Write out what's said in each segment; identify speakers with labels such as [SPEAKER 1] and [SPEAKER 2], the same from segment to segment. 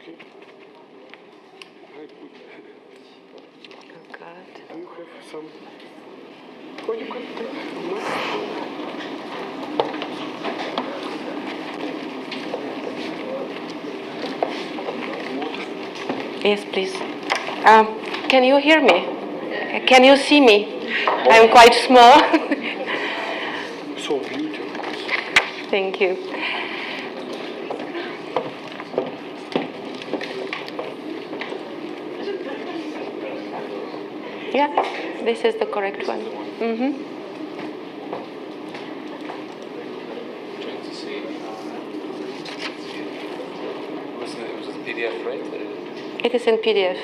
[SPEAKER 1] Okay.
[SPEAKER 2] Oh God.
[SPEAKER 1] Do you have some? Oh, you can take no.
[SPEAKER 2] Yes, please. Can you hear me? Can you see me? I'm quite small.
[SPEAKER 1] So beautiful.
[SPEAKER 2] Thank you. Yeah, this is the correct one. Mm-hmm.
[SPEAKER 3] It was a PDF, right?
[SPEAKER 2] It is in PDF.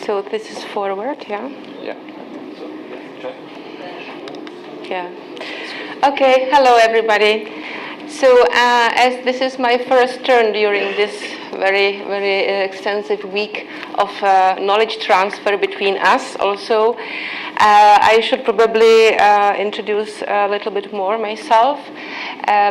[SPEAKER 2] So this is forward, yeah?
[SPEAKER 3] Yeah.
[SPEAKER 2] Yeah. Okay, hello everybody. So as this is my first turn during this very, very extensive week of knowledge transfer between us also, I should probably introduce a little bit more myself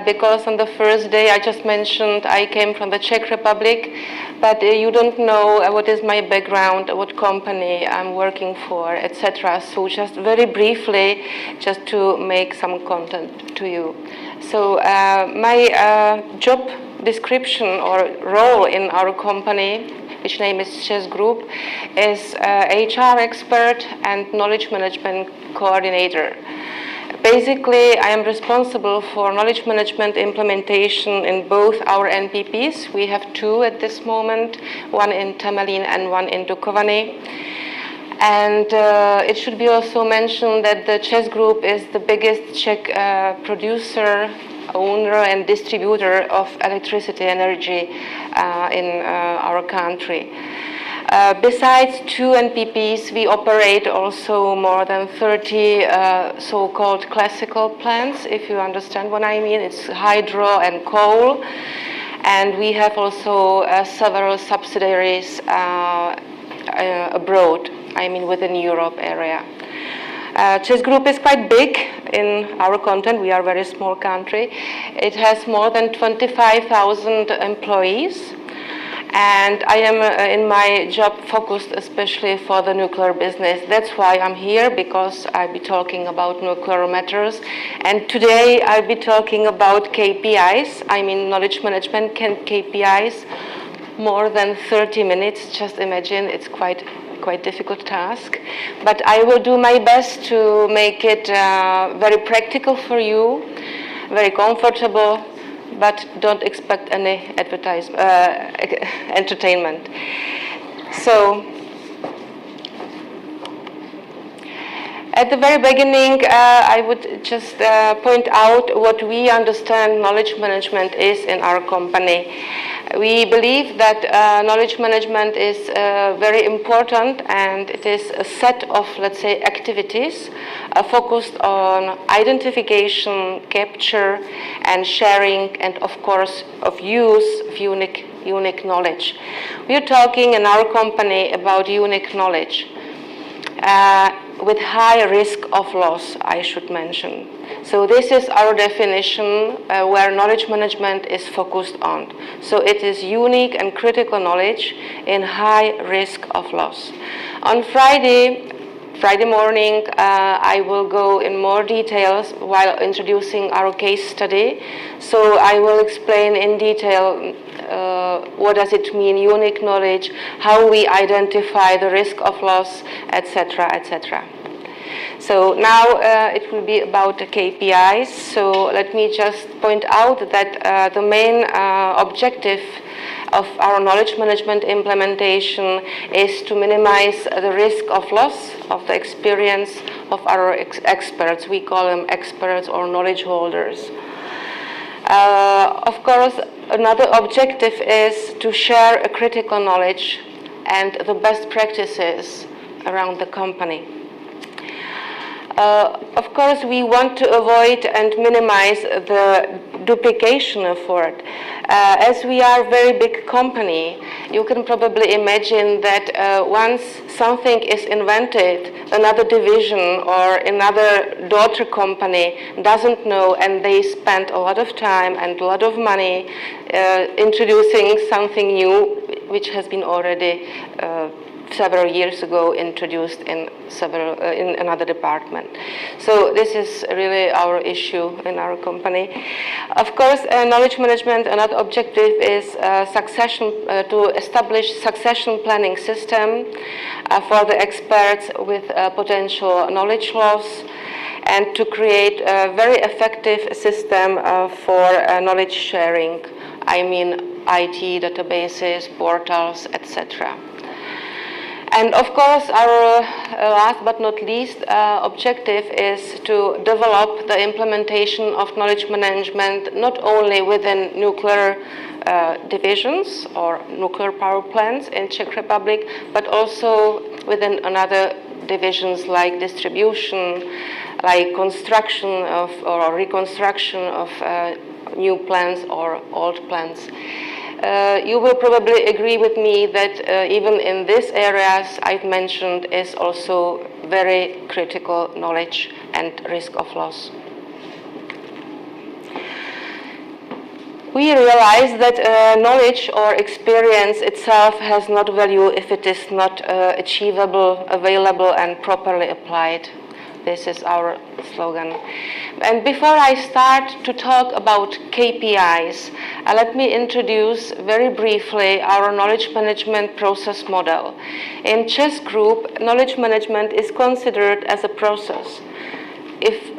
[SPEAKER 2] because on the first day I just mentioned I came from the Czech Republic, but you don't know what is my background, what company I'm working for, etc. So just very briefly, just to make some content to you. So my job description or role in our company, which name is Czech Group, is HR expert and knowledge management coordinator. Basically, I am responsible for knowledge management implementation in both our NPPs. We have two at this moment, one in Temelín and one in Dukovany. And it should be also mentioned that the Czech Group is the biggest Czech producer, owner and distributor of electricity energy in our country. Besides two NPPs, we operate also more than 30 so-called classical plants, if you understand what I mean. It's hydro and coal. And we have also several subsidiaries abroad, I mean within Europe area. Czech Group is quite big in our content. We are a very small country. It has more than 25,000 employees. And I am in my job focused especially for the nuclear business. That's why I'm here, because I'll be talking about nuclear matters. And today I'll be talking about KPIs, I mean knowledge management KPIs, more than 30 minutes. Just imagine, it's quite difficult task. But I will do my best to make it very practical for you, very comfortable, but don't expect any entertainment. So, at the very beginning, I would just point out what we understand knowledge management is in our company. We believe that knowledge management is very important, and it is a set of, let's say, activities focused on identification, capture, and sharing, and of course, of use of unique knowledge. We are talking in our company about unique knowledge. With high risk of loss, I should mention. So this is our definition where knowledge management is focused on. So it is unique and critical knowledge in high risk of loss. On Friday morning, I will go in more details while introducing our case study. So I will explain in detail what does it mean, unique knowledge, how we identify the risk of loss, etc., etc. So now it will be about the KPIs. So let me just point out that the main objective of our knowledge management implementation is to minimize the risk of loss of the experience of our experts. We call them experts or knowledge holders. Of course, another objective is to share a critical knowledge and the best practices around the company. Of course, we want to avoid and minimize the duplication effort. As we are a very big company, you can probably imagine that once something is invented, another division or another daughter company doesn't know, and they spend a lot of time and a lot of money introducing something new, which has been already several years ago introduced in another department. So this is really our issue in our company. Of course, knowledge management, another objective is to establish succession planning system for the experts with potential knowledge loss, and to create a very effective system for knowledge sharing. I mean IT databases, portals, etc. And of course, our last but not least objective is to develop the implementation of knowledge management not only within nuclear divisions or nuclear power plants in Czech Republic, but also within another divisions like distribution, like construction of or reconstruction of new plants or old plants. You will probably agree with me that even in these areas I've mentioned is also very critical knowledge and risk of loss. We realize that knowledge or experience itself has not value if it is not achievable, available, and properly applied. This is our slogan. And before I start to talk about KPIs, let me introduce very briefly our knowledge management process model. In Czech Group, knowledge management is considered as a process,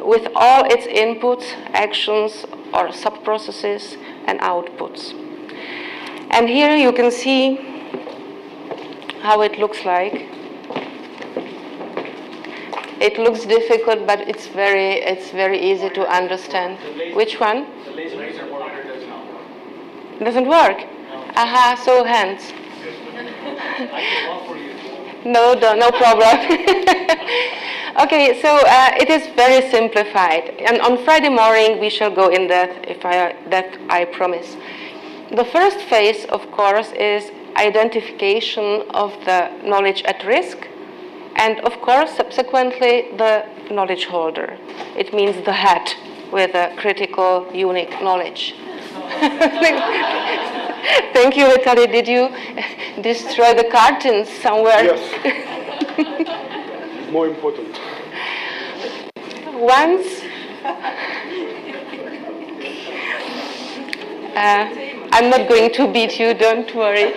[SPEAKER 2] with all its inputs, actions, or sub-processes and outputs. And here you can see how it looks like. It looks difficult, but it's very easy to understand. Which one?
[SPEAKER 1] The laser pointer does not work.
[SPEAKER 2] Doesn't work?
[SPEAKER 1] No.
[SPEAKER 2] Aha, so hands.
[SPEAKER 1] I can walk for you.
[SPEAKER 2] No problem. Okay, so it is very simplified. And on Friday morning, we shall go in that I promise. The first phase, of course, is identification of the knowledge at risk. And of course, subsequently, the knowledge holder. It means the head with a critical, unique knowledge. Thank you, Vitaly. Did you destroy the cartons somewhere?
[SPEAKER 4] Yes. More important.
[SPEAKER 2] Once, I'm not going to beat you, don't worry.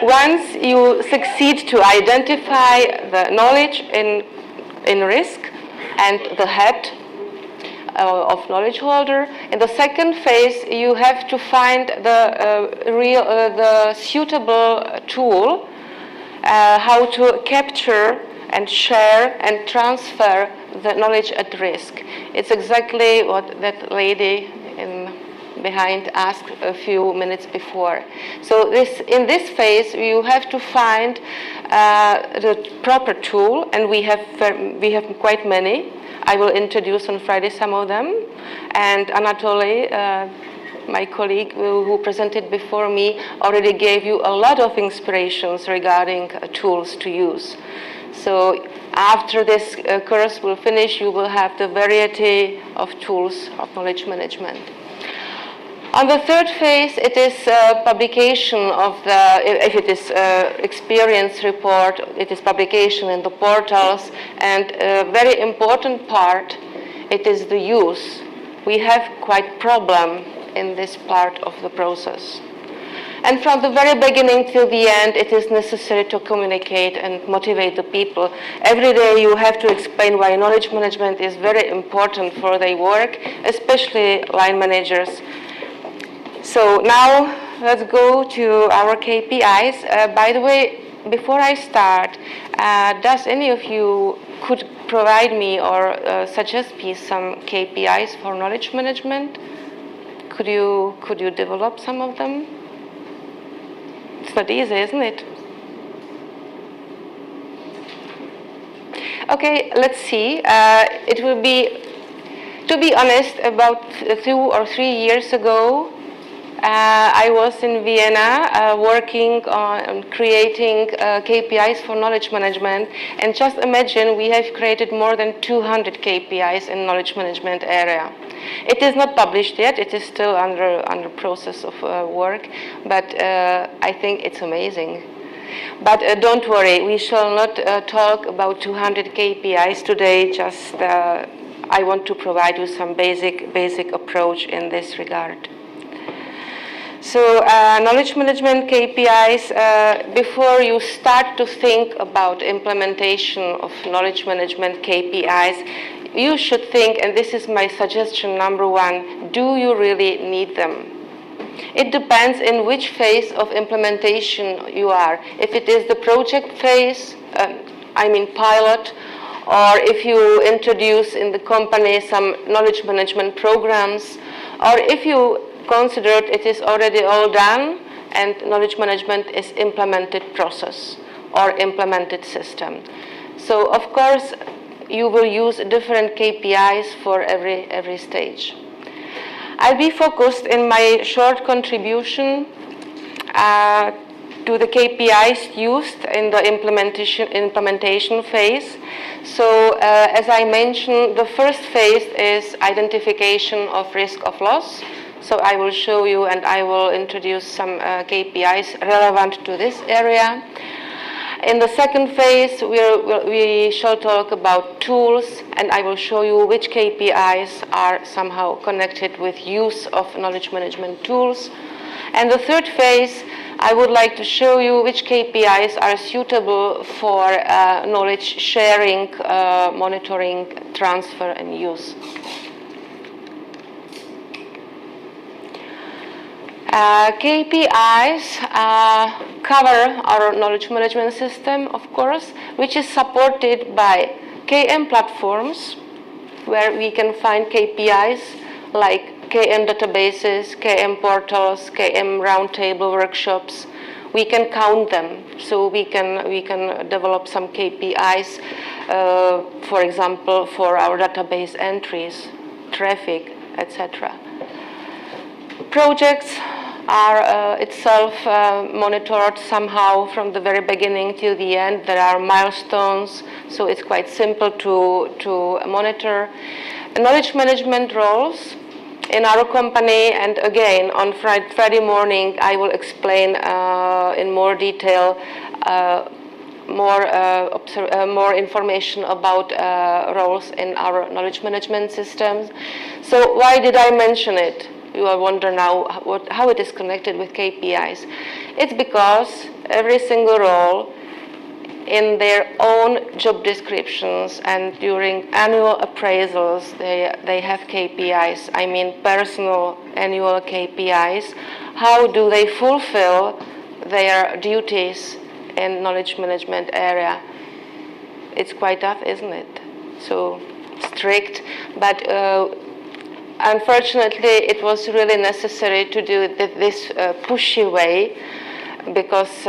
[SPEAKER 2] Once you succeed to identify the knowledge in risk and the head of knowledge holder, in the second phase you have to find the suitable tool how to capture and share and transfer the knowledge at risk. It's exactly what that lady behind asked a few minutes before. So in this phase, you have to find the proper tool, and we have quite many. I will introduce on Friday some of them, and Anatoly, my colleague who presented before me, already gave you a lot of inspirations regarding tools to use. So after this course will finish, you will have the variety of tools of knowledge management. On the third phase, it is publication of if it is experience report, it is publication in the portals, and a very important part, it is the use. We have quite problem in this part of the process. And from the very beginning till the end, it is necessary to communicate and motivate the people. Every day you have to explain why knowledge management is very important for their work, especially line managers. So now let's go to our KPIs. By the way, before I start, does any of you could provide me or suggest me some KPIs for knowledge management? Could you develop some of them? It's not easy, isn't it? Okay, let's see. It will be, to be honest, about 2 or 3 years ago, I was in Vienna working on creating KPIs for knowledge management, and just imagine we have created more than 200 KPIs in knowledge management area. It is not published yet, it is still under process of work, but I think it's amazing. But don't worry, we shall not talk about 200 KPIs today, just I want to provide you some basic approach in this regard. So knowledge management KPIs, before you start to think about implementation of knowledge management KPIs, you should think, and this is my suggestion number 1, do you really need them? It depends in which phase of implementation you are. If it is the project phase, I mean pilot, or if you introduce in the company some knowledge management programs, or if you consider it is already all done and knowledge management is implemented process or implemented system. So of course you will use different KPIs for every stage. I'll be focused in my short contribution to the KPIs used in the implementation phase. So as I mentioned, the first phase is identification of risk of loss. So I will show you and I will introduce some KPIs relevant to this area. In the second phase, we shall talk about tools, and I will show you which KPIs are somehow connected with use of knowledge management tools. And the third phase, I would like to show you which KPIs are suitable for knowledge sharing, monitoring, transfer, and use. KPIs cover our knowledge management system, of course, which is supported by KM platforms, where we can find KPIs like KM databases, KM portals, KM roundtable workshops. We can count them, so we can develop some KPIs, for example, for our database entries, traffic, etc. Projects are itself monitored somehow from the very beginning till the end. There are milestones, so it's quite simple to monitor. Knowledge management roles in our company, and again on Friday morning I will explain in more detail more information about roles in our knowledge management systems. So why did I mention it? You will wonder now how it is connected with KPIs. It's because every single role in their own job descriptions and during annual appraisals, they have KPIs. I mean personal annual KPIs. How do they fulfill their duties in knowledge management area? It's quite tough, isn't it? So strict, but unfortunately, it was really necessary to do it this pushy way, because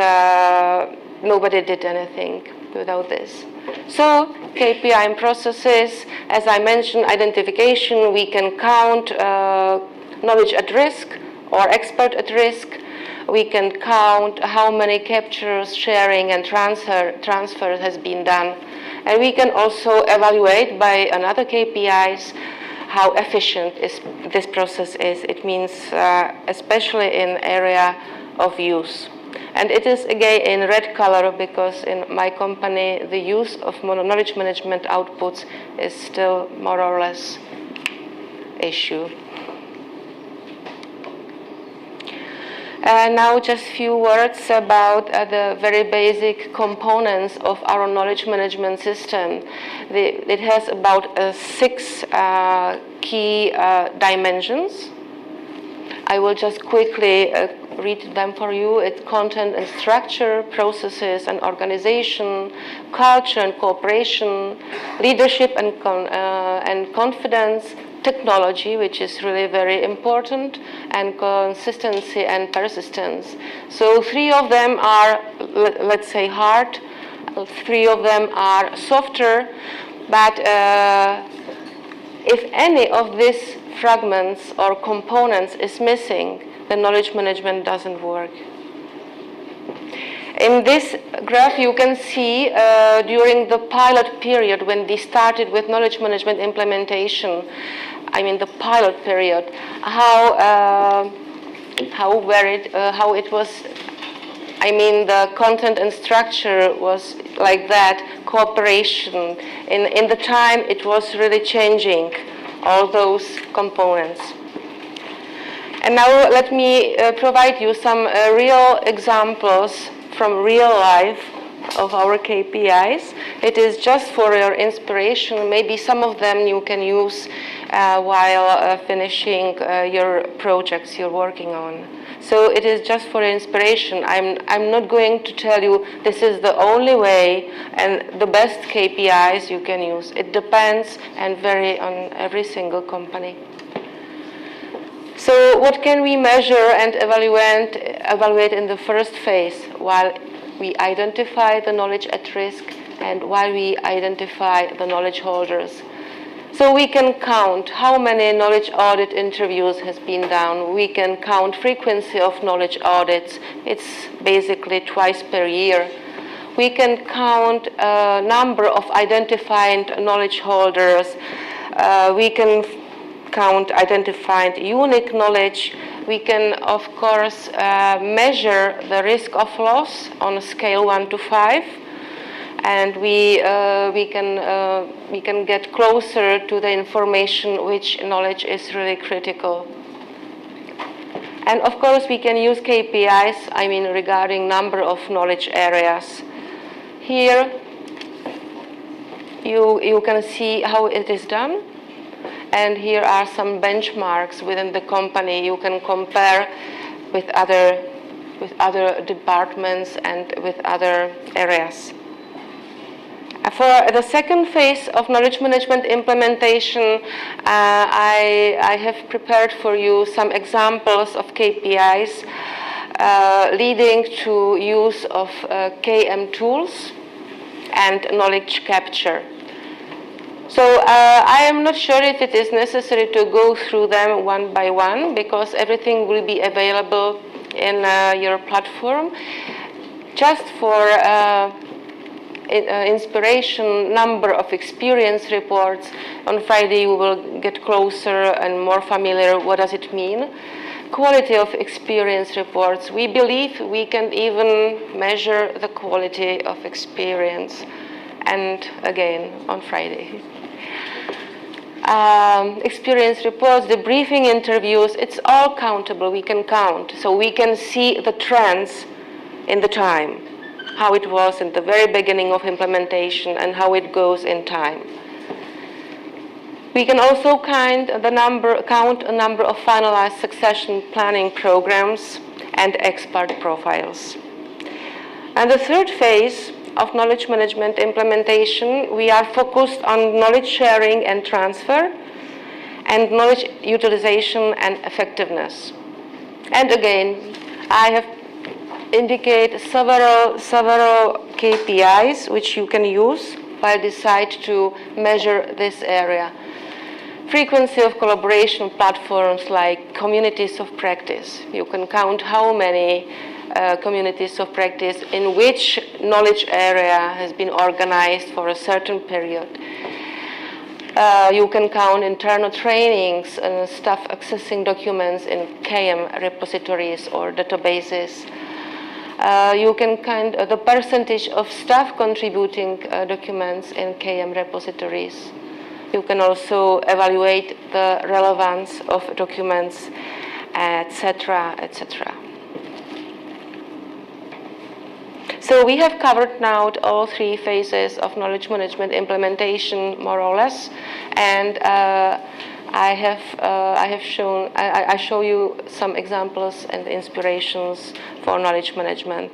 [SPEAKER 2] nobody did anything without this. So KPI and processes, as I mentioned, identification, we can count knowledge at risk or expert at risk. We can count how many captures, sharing, and transfer has been done. And we can also evaluate by another KPIs how efficient this process is. It means especially in area of use. And it is again in red color because in my company the use of knowledge management outputs is still more or less issue. Now just a few words about the very basic components of our knowledge management system. It has about 6 key dimensions. I will just quickly read them for you. It's content and structure, processes and organization, culture and cooperation, leadership and confidence, technology, which is really very important, and consistency and persistence. So 3 of them are, let's say, hard, 3 of them are softer, but if any of these fragments or components is missing, the knowledge management doesn't work. In this graph, you can see during the pilot period when they started with knowledge management implementation, I mean the pilot period, how it was. I mean the content and structure was like that. Cooperation in the time it was really changing all those components. And now let me provide you some real examples from real life of our KPIs. It is just for your inspiration. Maybe some of them you can use while finishing your projects you're working on. So it is just for inspiration. I'm not going to tell you this is the only way and the best KPIs you can use. It depends and vary on every single company. So what can we measure and evaluate in the first phase while we identify the knowledge at risk and while we identify the knowledge holders? So we can count how many knowledge audit interviews has been done. We can count frequency of knowledge audits. It's basically twice per year. We can count number of identified knowledge holders. We can count identified unique knowledge. We can, of course, measure the risk of loss on a scale 1 to 5, and we can get closer to the information which knowledge is really critical. And of course, we can use KPIs, I mean, regarding number of knowledge areas. Here, you can see how it is done. And here are some benchmarks within the company. You can compare with other departments and with other areas. For the second phase of knowledge management implementation, I have prepared for you some examples of KPIs leading to use of KM tools and knowledge capture. So I am not sure if it is necessary to go through them one by one, because everything will be available in your platform. Just for inspiration, number of experience reports. On Friday we will get closer and more familiar what does it mean. Quality of experience reports. We believe we can even measure the quality of experience. And again, on Friday. Experience reports, the briefing interviews, it's all countable, we can count. So we can see the trends in the time, how it was in the very beginning of implementation and how it goes in time. We can also count a number of finalized succession planning programs and expert profiles. And the third phase of knowledge management implementation, we are focused on knowledge sharing and transfer and knowledge utilization and effectiveness. And again, I have indicated several KPIs which you can use while decide to measure this area. Frequency of collaboration platforms like communities of practice. You can count how many communities of practice in which knowledge area has been organized for a certain period. You can count internal trainings and staff accessing documents in KM repositories or databases. You can count the percentage of staff contributing documents in KM repositories. You can also evaluate the relevance of documents, etc., etc. So we have covered now all three phases of knowledge management implementation, more or less, and I show you some examples and inspirations for knowledge management.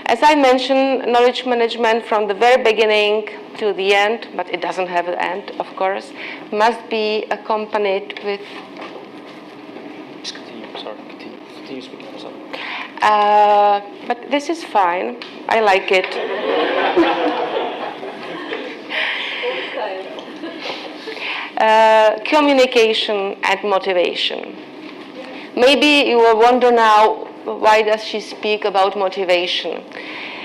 [SPEAKER 2] As I mentioned, knowledge management from the very beginning to the end, but it doesn't have an end, of course, must be accompanied with.
[SPEAKER 3] Just continue. Sorry, continue speaking.
[SPEAKER 2] but this is fine. I like it. Communication and motivation. Maybe you will wonder now, why does she speak about motivation?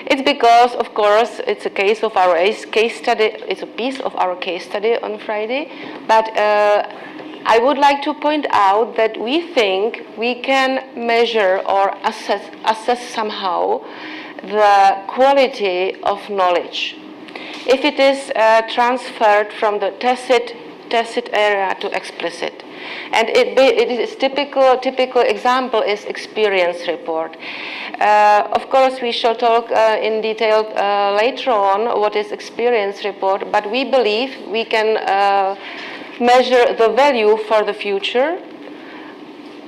[SPEAKER 2] It's because, of course, it's a case of our case study. It's a piece of our case study on Friday. But I would like to point out that we think we can measure or assess somehow the quality of knowledge if it is transferred from the tacit area to explicit. And it is typical example is experience report. Of course, we shall talk in detail later on what is experience report, but we believe we can measure the value for the future,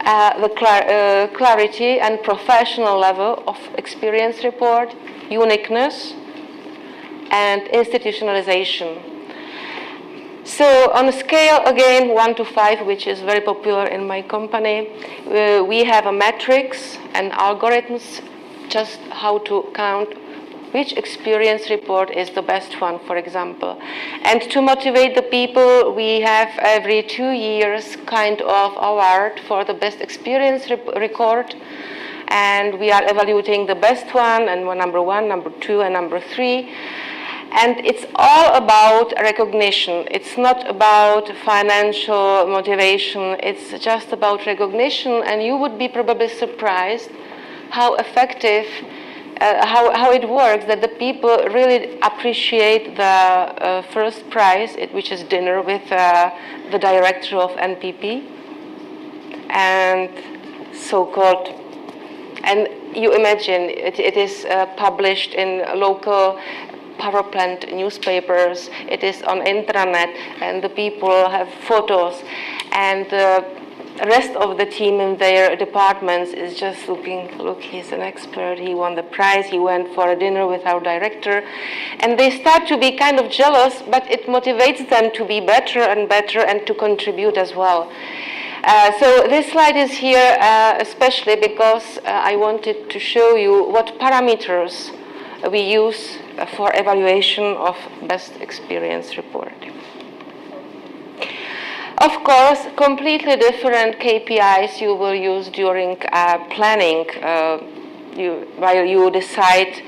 [SPEAKER 2] the clarity and professional level of experience report, uniqueness, and institutionalization. So on a scale, again, 1 to 5, which is very popular in my company, we have a matrix and algorithms just how to count which experience report is the best one, for example. And to motivate the people, we have every 2 years kind of award for the best experience record. And we are evaluating the best one, and number 1, number 2, and number 3. And it's all about recognition. It's not about financial motivation. It's just about recognition. And you would be probably surprised how effective, how it works, that the people really appreciate the first prize, which is dinner with the director of NPP, and so-called. And you imagine it is published in local power plant newspapers, it is on intranet, and the people have photos, and the rest of the team in their departments is just looking, look, he's an expert, he won the prize, he went for a dinner with our director, and they start to be kind of jealous, but it motivates them to be better and better and to contribute as well. So this slide is here especially because I wanted to show you what parameters we use for evaluation of best experience report. Of course, completely different KPIs you will use during planning while you decide,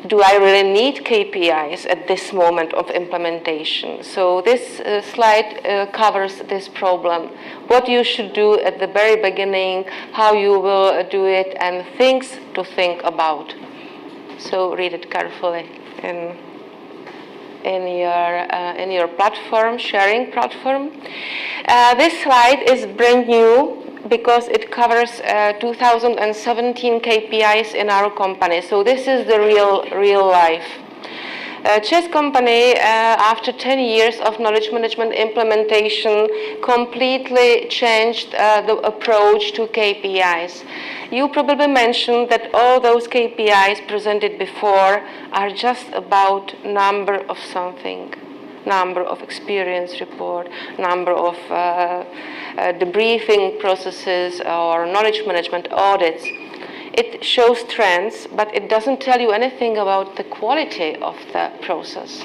[SPEAKER 2] do I really need KPIs at this moment of implementation? So this slide covers this problem. What you should do at the very beginning, how you will do it, and things to think about. So read it carefully in your platform, sharing platform. This slide is brand new because it covers 2017 KPIs in our company. So this is the real life. Czech company, after 10 years of knowledge management implementation, completely changed the approach to KPIs. You probably mentioned that all those KPIs presented before are just about number of something, number of experience report, number of debriefing processes or knowledge management audits. It shows trends, but it doesn't tell you anything about the quality of the process.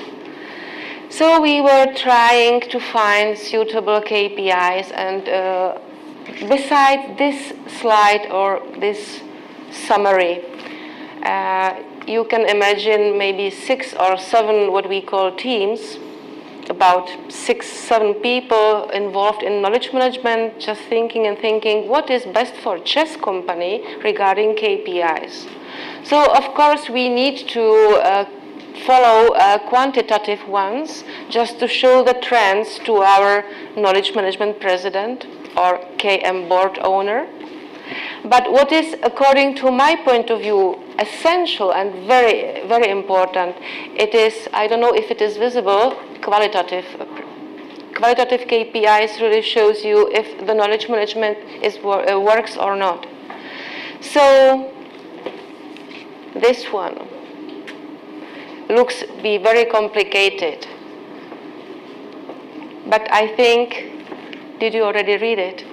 [SPEAKER 2] So we were trying to find suitable KPIs, and besides this slide or this summary, you can imagine maybe 6 or 7 what we call teams, about 6-7 people involved in knowledge management, just thinking what is best for Czech company regarding KPIs. So of course we need to follow quantitative ones just to show the trends to our knowledge management president or KM board owner. But what is, according to my point of view, essential and very, very important, it is, I don't know if it is visible, qualitative. Qualitative KPIs really shows you if the knowledge management works or not. So this one looks to be very complicated. But I think, did you already read it?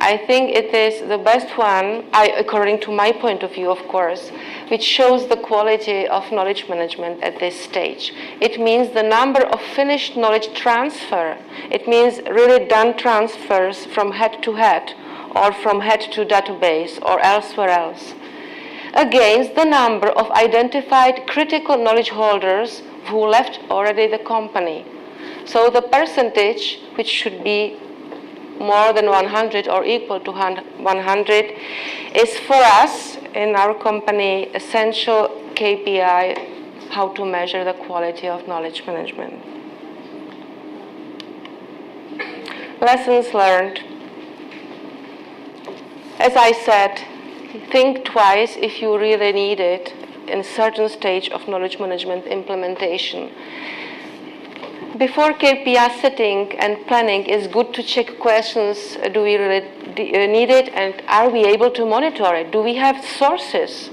[SPEAKER 2] I think it is the best one, according to my point of view, of course, which shows the quality of knowledge management at this stage. It means the number of finished knowledge transfer. It means really done transfers from head to head, or from head to database, or elsewhere else, against the number of identified critical knowledge holders who left already the company. So the percentage, which should be more than 100 or equal to 100, is for us in our company essential KPI how to measure the quality of knowledge management. Lessons learned. As I said, think twice if you really need it in a certain stage of knowledge management implementation. Before KPI setting and planning, it's good to check questions. Do we really need it, and are we able to monitor it? Do we have sources?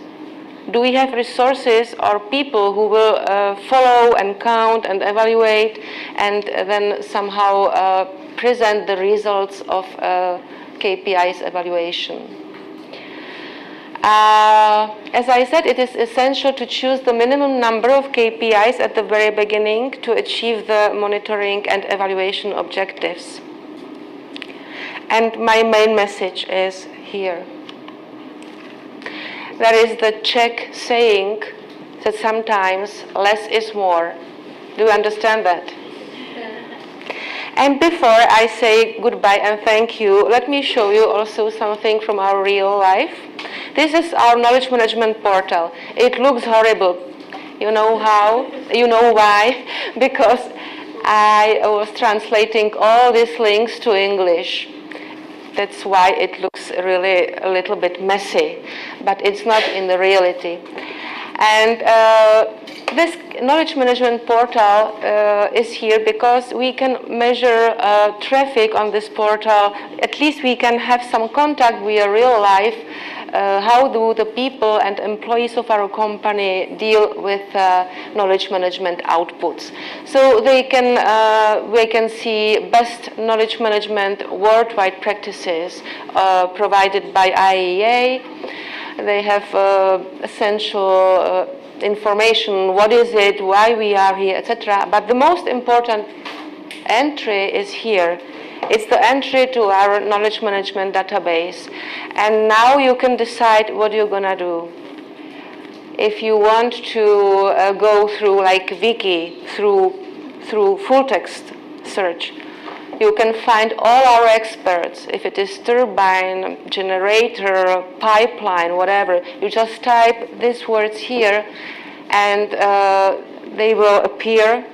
[SPEAKER 2] Do we have resources or people who will follow and count and evaluate and then somehow present the results of KPI's evaluation? As I said, it is essential to choose the minimum number of KPIs at the very beginning to achieve the monitoring and evaluation objectives. And my main message is here. There is the Czech saying that sometimes less is more. Do you understand that? And before I say goodbye and thank you, let me show you also something from our real life. This is our knowledge management portal. It looks horrible. You know how? You know why? Because I was translating all these links to English. That's why it looks really a little bit messy, but it's not in the reality. And this knowledge management portal is here because we can measure traffic on this portal. At least we can have some contact via real life. How do the people and employees of our company deal with knowledge management outputs? So we can see best knowledge management worldwide practices provided by IAEA. They have essential information, what is it, why we are here, etc. But the most important entry is here. It's the entry to our knowledge management database. And now you can decide what you're going to do. If you want to go through like Wiki, through full text search, you can find all our experts. If it is turbine, generator, pipeline, whatever, you just type these words here and they will appear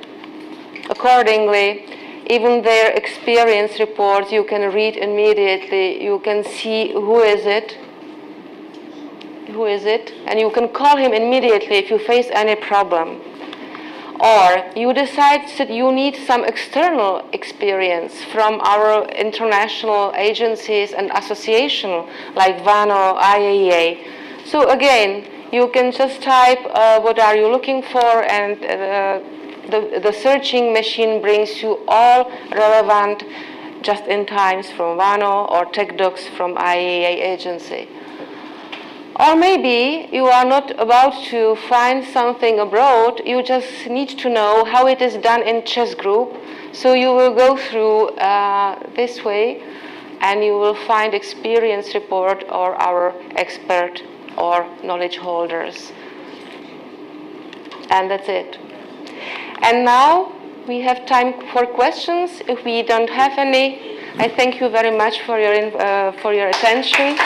[SPEAKER 2] accordingly. Even their experience reports you can read immediately. You can see who is it, and you can call him immediately if you face any problem. Or you decide that you need some external experience from our international agencies and associations like VANO, IAEA. So again, you can just type what are you looking for, and the searching machine brings you all relevant just-in-times from VANO or TechDocs from IAEA agency. Or maybe you are not about to find something abroad, you just need to know how it is done in chess group. So you will go through this way and you will find experience report or our expert or knowledge holders. And that's it. And now we have time for questions. If we don't have any, I thank you very much for your attention.